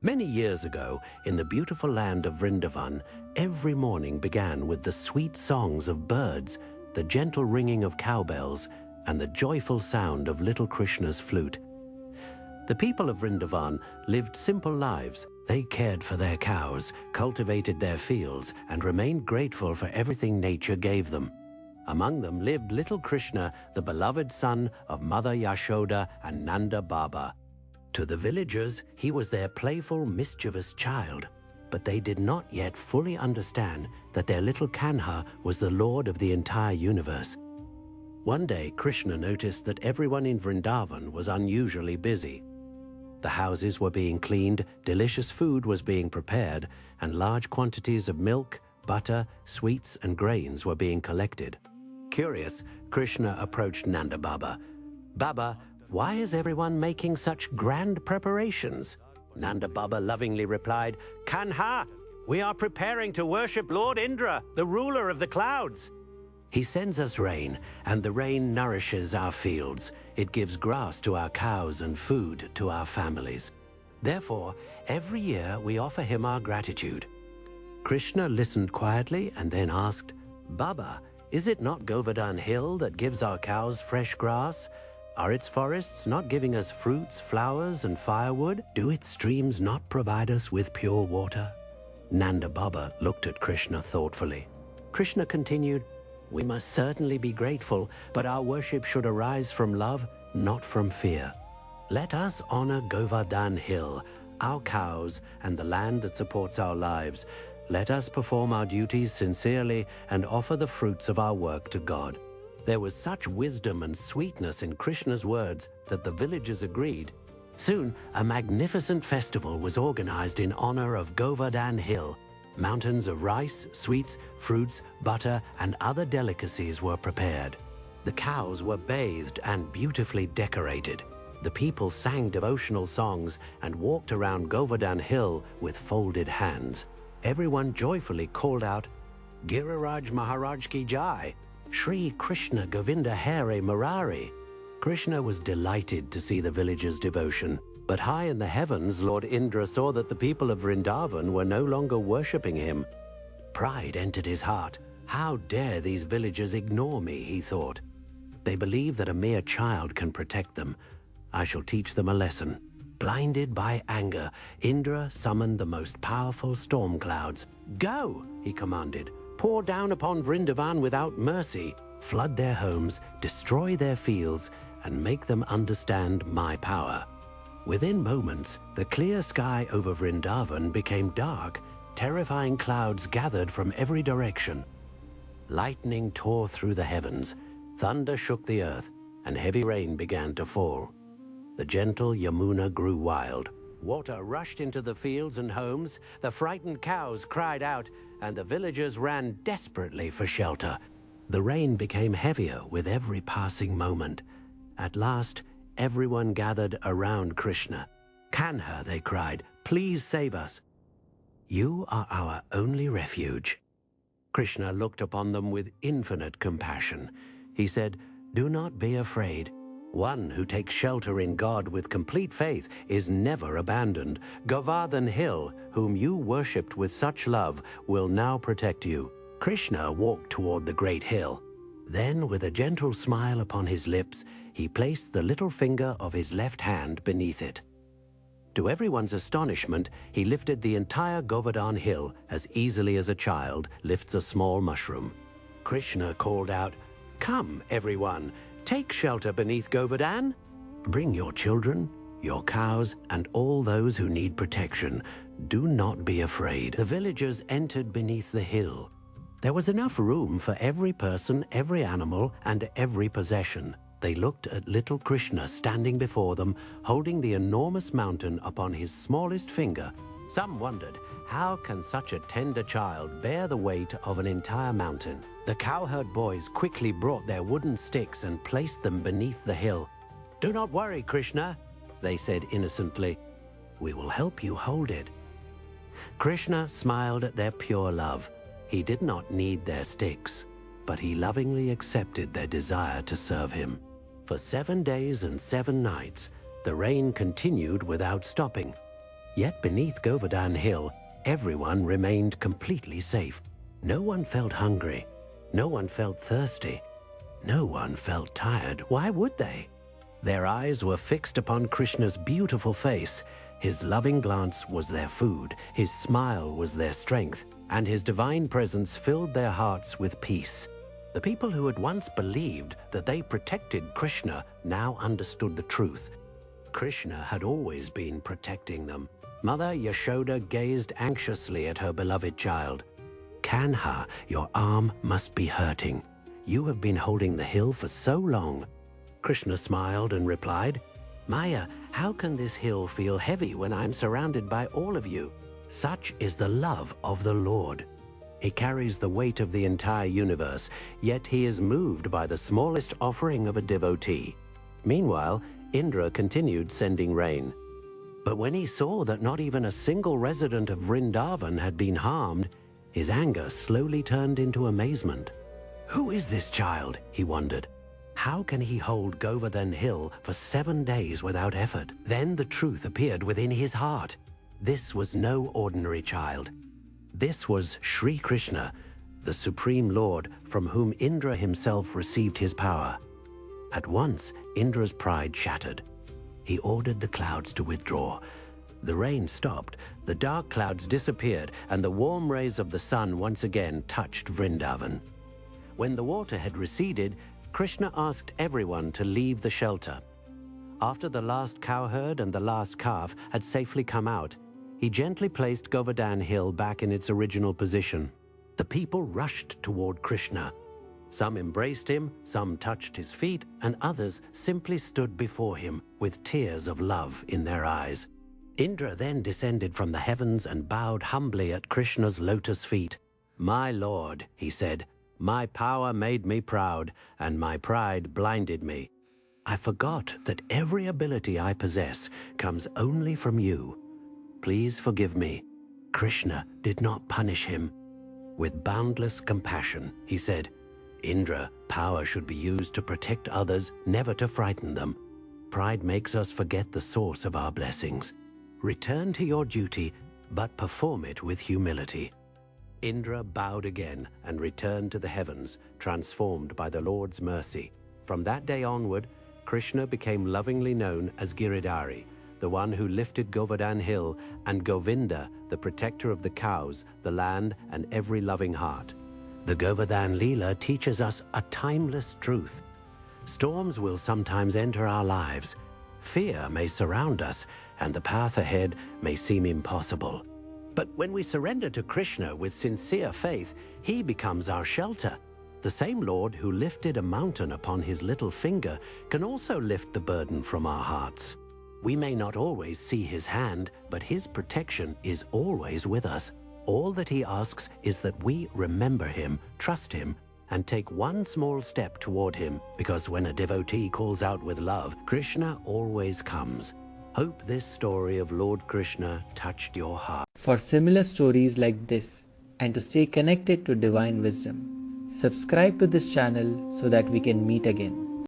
Many years ago, in the beautiful land of Vrindavan, every morning began with the sweet songs of birds, the gentle ringing of cowbells, and the joyful sound of little Krishna's flute. The people of Vrindavan lived simple lives. They cared for their cows, cultivated their fields, and remained grateful for everything nature gave them. Among them lived little Krishna, the beloved son of Mother Yashoda and Nanda Baba. To the villagers, he was their playful, mischievous child, but they did not yet fully understand that their little Kanha was the lord of the entire universe. One day, Krishna noticed that everyone in Vrindavan was unusually busy. The houses were being cleaned, delicious food was being prepared, and large quantities of milk, butter, sweets, and grains were being collected. Curious, Krishna approached Nanda Baba. "Baba, why is everyone making such grand preparations?" Nanda Baba lovingly replied, "Kanha, we are preparing to worship Lord Indra, the ruler of the clouds. He sends us rain, and the rain nourishes our fields. It gives grass to our cows and food to our families. Therefore, every year we offer him our gratitude." Krishna listened quietly and then asked, "Baba, is it not Govardhan Hill that gives our cows fresh grass? Are its forests not giving us fruits, flowers, and firewood? Do its streams not provide us with pure water?" Nanda Baba looked at Krishna thoughtfully. Krishna continued, "We must certainly be grateful, but our worship should arise from love, not from fear. Let us honor Govardhan Hill, our cows, and the land that supports our lives. Let us perform our duties sincerely and offer the fruits of our work to God." There was such wisdom and sweetness in Krishna's words that the villagers agreed. Soon, a magnificent festival was organized in honor of Govardhan Hill. Mountains of rice, sweets, fruits, butter, and other delicacies were prepared. The cows were bathed and beautifully decorated. The people sang devotional songs and walked around Govardhan Hill with folded hands. Everyone joyfully called out, "Giriraj Maharaj Ki Jai, Shri Krishna Govinda Hare Murari." Krishna was delighted to see the villagers' devotion, but high in the heavens, Lord Indra saw that the people of Vrindavan were no longer worshipping him. Pride entered his heart. "How dare these villagers ignore me?" he thought. "They believe that a mere child can protect them. I shall teach them a lesson." Blinded by anger, Indra summoned the most powerful storm clouds. "Go," he commanded. "Pour down upon Vrindavan without mercy. Flood their homes, destroy their fields, and make them understand my power." Within moments, the clear sky over Vrindavan became dark. Terrifying clouds gathered from every direction. Lightning tore through the heavens, thunder shook the earth, and heavy rain began to fall. The gentle Yamuna grew wild. Water rushed into the fields and homes, the frightened cows cried out, and the villagers ran desperately for shelter. The rain became heavier with every passing moment. At last, everyone gathered around Krishna. "Kanha," they cried, "please save us. You are our only refuge." Krishna looked upon them with infinite compassion. He said, "Do not be afraid. One who takes shelter in God with complete faith is never abandoned. Govardhan Hill, whom you worshipped with such love, will now protect you." Krishna walked toward the great hill. Then, with a gentle smile upon his lips, he placed the little finger of his left hand beneath it. To everyone's astonishment, he lifted the entire Govardhan Hill as easily as a child lifts a small mushroom. Krishna called out, "Come, everyone, take shelter beneath Govardhan. Bring your children, your cows, and all those who need protection. Do not be afraid." The villagers entered beneath the hill. There was enough room for every person, every animal, and every possession. They looked at little Krishna standing before them, holding the enormous mountain upon his smallest finger. Some wondered, how can such a tender child bear the weight of an entire mountain? The cowherd boys quickly brought their wooden sticks and placed them beneath the hill. "Do not worry, Krishna," they said innocently. "We will help you hold it." Krishna smiled at their pure love. He did not need their sticks, but he lovingly accepted their desire to serve him. For 7 days and 7 nights, the rain continued without stopping. Yet beneath Govardhan Hill, everyone remained completely safe. No one felt hungry. No one felt thirsty. No one felt tired. Why would they? Their eyes were fixed upon Krishna's beautiful face. His loving glance was their food, his smile was their strength, and his divine presence filled their hearts with peace. The people who had once believed that they protected Krishna now understood the truth. Krishna had always been protecting them. Mother Yashoda gazed anxiously at her beloved child. Kanha, your arm must be hurting. You have been holding the hill for so long. Krishna smiled and replied, Maya, how can this hill feel heavy when I'm surrounded by all of you? Such is the love of the Lord. He carries the weight of the entire universe, yet he is moved by the smallest offering of a devotee. Meanwhile, Indra continued sending rain. But when he saw that not even a single resident of Vrindavan had been harmed, his anger slowly turned into amazement. Who is this child? He wondered. How can he hold Govardhan Hill for 7 days without effort? Then the truth appeared within his heart. This was no ordinary child. This was Shri Krishna, the Supreme Lord from whom Indra himself received his power. At once, Indra's pride shattered. He ordered the clouds to withdraw. The rain stopped, the dark clouds disappeared, and the warm rays of the sun once again touched Vrindavan. When the water had receded, Krishna asked everyone to leave the shelter. After the last cowherd and the last calf had safely come out, he gently placed Govardhan Hill back in its original position. The people rushed toward Krishna. Some embraced him, some touched his feet, and others simply stood before him with tears of love in their eyes. Indra then descended from the heavens and bowed humbly at Krishna's lotus feet. My Lord, he said, my power made me proud, and my pride blinded me. I forgot that every ability I possess comes only from you. Please forgive me. Krishna did not punish him. With boundless compassion, he said, Indra, power should be used to protect others, never to frighten them. Pride makes us forget the source of our blessings. Return to your duty, but perform it with humility. Indra bowed again and returned to the heavens, transformed by the Lord's mercy. From that day onward, Krishna became lovingly known as Giridhari, the one who lifted Govardhan Hill, and Govinda, the protector of the cows, the land, and every loving heart. The Govardhan Leela teaches us a timeless truth. Storms will sometimes enter our lives. Fear may surround us, and the path ahead may seem impossible. But when we surrender to Krishna with sincere faith, he becomes our shelter. The same Lord who lifted a mountain upon his little finger can also lift the burden from our hearts. We may not always see his hand, but his protection is always with us. All that he asks is that we remember him, trust him, and take one small step toward him, because when a devotee calls out with love, Krishna always comes. Hope this story of Lord Krishna touched your heart. For similar stories like this, and to stay connected to divine wisdom, subscribe to this channel so that we can meet again.